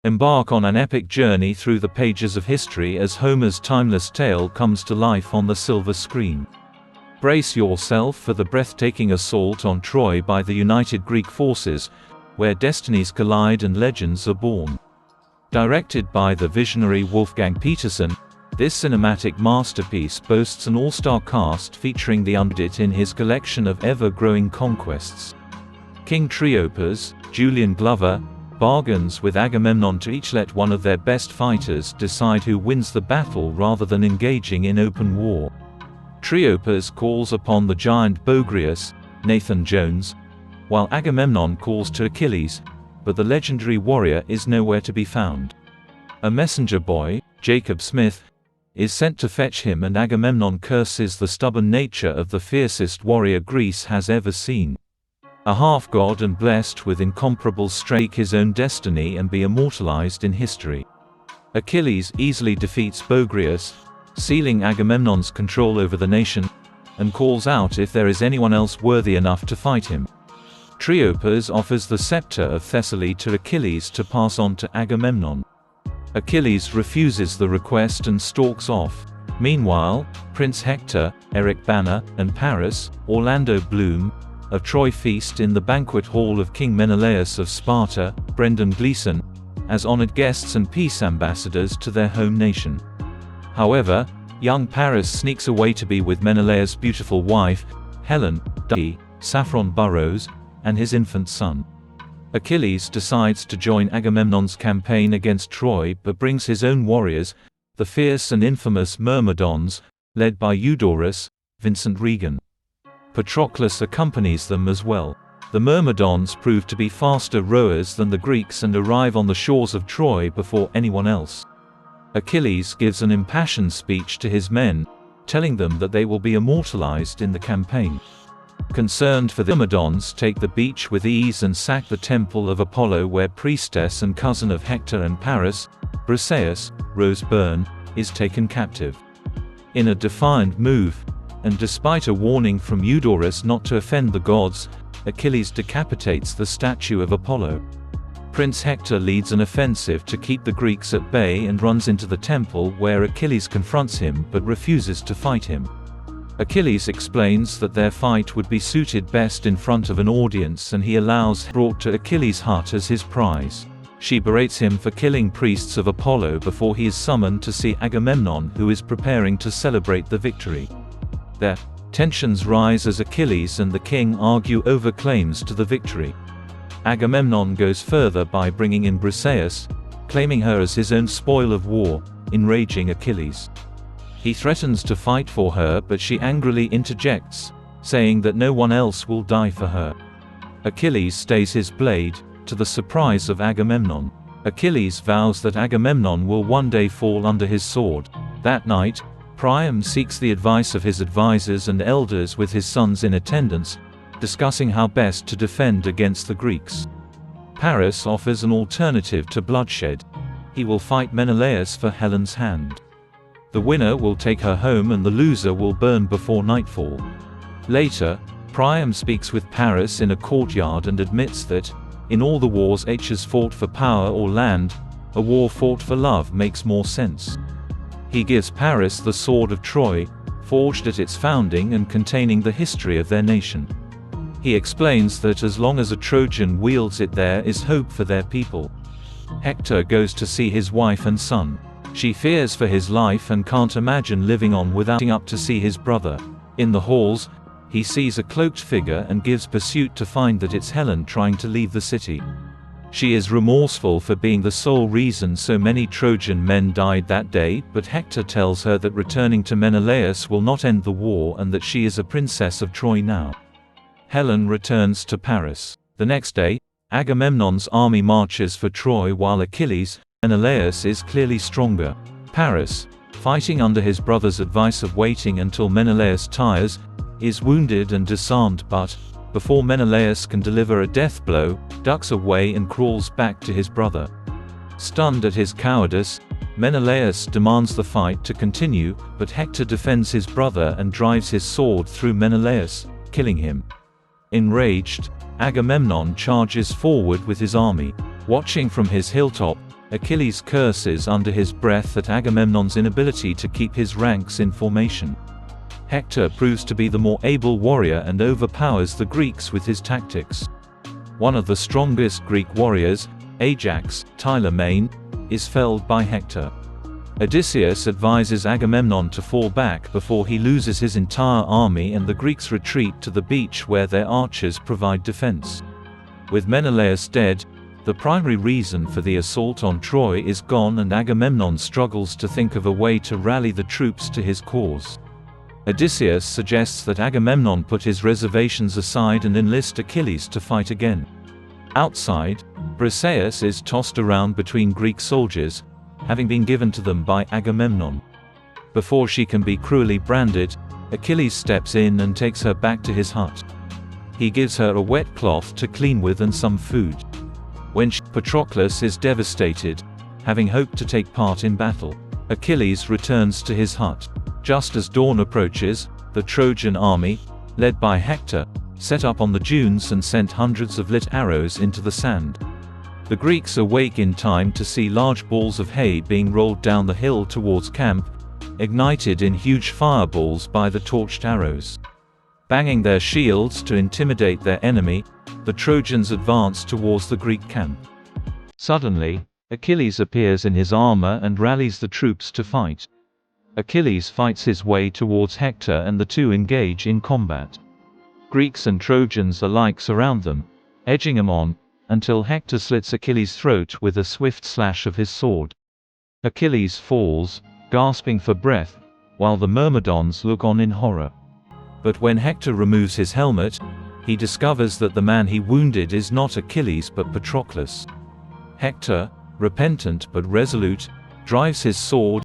Embark on an epic journey through the pages of history as Homer's timeless tale comes to life on the silver screen. Brace yourself for the breathtaking assault on Troy by the united Greek forces, where destinies collide and legends are born. Directed by the visionary Wolfgang Petersen, this cinematic masterpiece boasts an all-star cast featuring the undead in his collection of ever-growing conquests. King Triopas, Julian Glover, bargains with Agamemnon to each let one of their best fighters decide who wins the battle rather than engaging in open war. Triopas calls upon the giant Boagrius, Nathan Jones, while Agamemnon calls to Achilles, but the legendary warrior is nowhere to be found. A messenger boy, Jacob Smith, is sent to fetch him, and Agamemnon curses the stubborn nature of the fiercest warrior Greece has ever seen. A half-god and blessed with incomparable strength, his own destiny and be immortalized in history. Achilles easily defeats Boagrius, sealing Agamemnon's control over the nation, and calls out if there is anyone else worthy enough to fight him. Triopas offers the scepter of Thessaly to Achilles to pass on to Agamemnon. Achilles refuses the request and stalks off. Meanwhile, Prince Hector, Eric Bana, and Paris, Orlando Bloom, of Troy feast in the banquet hall of King Menelaus of Sparta, Brendan Gleeson, as honored guests and peace ambassadors to their home nation. However, young Paris sneaks away to be with Menelaus' beautiful wife, Helen, Saffron Burrows, and his infant son. Achilles decides to join Agamemnon's campaign against Troy but brings his own warriors, the fierce and infamous Myrmidons, led by Eudorus, Vincent Regan. Patroclus accompanies them as well. The Myrmidons prove to be faster rowers than the Greeks and arrive on the shores of Troy before anyone else. Achilles gives an impassioned speech to his men, telling them that they will be immortalized in the campaign. Concerned for the Myrmidons take the beach with ease and sack the temple of Apollo, where priestess and cousin of Hector and Paris, Briseis, Rose Byrne, is taken captive. In a defiant move, and despite a warning from Eudorus not to offend the gods, Achilles decapitates the statue of Apollo. Prince Hector leads an offensive to keep the Greeks at bay and runs into the temple, where Achilles confronts him but refuses to fight him. Achilles explains that their fight would be suited best in front of an audience, and he allows Helen brought to Achilles' hut as his prize. She berates him for killing priests of Apollo before he is summoned to see Agamemnon, who is preparing to celebrate the victory. Their tensions rise as Achilles and the king argue over claims to the victory. Agamemnon goes further by bringing in Briseis, claiming her as his own spoil of war, enraging Achilles. He threatens to fight for her, but she angrily interjects, saying that no one else will die for her. Achilles stays his blade, to the surprise of Agamemnon. Achilles vows that Agamemnon will one day fall under his sword. That night, Priam seeks the advice of his advisors and elders with his sons in attendance, discussing how best to defend against the Greeks. Paris offers an alternative to bloodshed. He will fight Menelaus for Helen's hand. The winner will take her home and the loser will burn before nightfall. Later, Priam speaks with Paris in a courtyard and admits that, in all the wars H has fought for power or land, a war fought for love makes more sense. He gives Paris the sword of Troy, forged at its founding and containing the history of their nation. He explains that as long as a Trojan wields it, there is hope for their people. Hector goes to see his wife and son. She fears for his life and can't imagine living on without up to see his brother. In the halls, he sees a cloaked figure and gives pursuit to find that it's Helen trying to leave the city. She is remorseful for being the sole reason so many Trojan men died that day, but Hector tells her that returning to Menelaus will not end the war and that she is a princess of Troy now. Helen returns to Paris. The next day, Agamemnon's army marches for Troy while Achilles, Menelaus is clearly stronger. Paris, fighting under his brother's advice of waiting until Menelaus tires, is wounded and disarmed, but, before Menelaus can deliver a death blow, ducks away and crawls back to his brother. Stunned at his cowardice, Menelaus demands the fight to continue, but Hector defends his brother and drives his sword through Menelaus, killing him. Enraged, Agamemnon charges forward with his army. Watching from his hilltop, Achilles curses under his breath at Agamemnon's inability to keep his ranks in formation. Hector proves to be the more able warrior and overpowers the Greeks with his tactics. One of the strongest Greek warriors, Ajax, Tyler-Main, is felled by Hector. Odysseus advises Agamemnon to fall back before he loses his entire army, and the Greeks retreat to the beach where their archers provide defense. With Menelaus dead, the primary reason for the assault on Troy is gone, and Agamemnon struggles to think of a way to rally the troops to his cause. Odysseus suggests that Agamemnon put his reservations aside and enlist Achilles to fight again. Outside, Briseis is tossed around between Greek soldiers, having been given to them by Agamemnon. Before she can be cruelly branded, Achilles steps in and takes her back to his hut. He gives her a wet cloth to clean with and some food. Patroclus is devastated, having hoped to take part in battle. Achilles returns to his hut. Just as dawn approaches, the Trojan army, led by Hector, set up on the dunes and sent hundreds of lit arrows into the sand. The Greeks awake in time to see large balls of hay being rolled down the hill towards camp, ignited in huge fireballs by the torched arrows. Banging their shields to intimidate their enemy, the Trojans advance towards the Greek camp. Suddenly, Achilles appears in his armor and rallies the troops to fight. Achilles fights his way towards Hector and the two engage in combat. Greeks and Trojans alike surround them, edging him on, until Hector slits Achilles' throat with a swift slash of his sword. Achilles falls, gasping for breath, while the Myrmidons look on in horror. But when Hector removes his helmet, he discovers that the man he wounded is not Achilles but Patroclus. Hector, repentant but resolute, drives his sword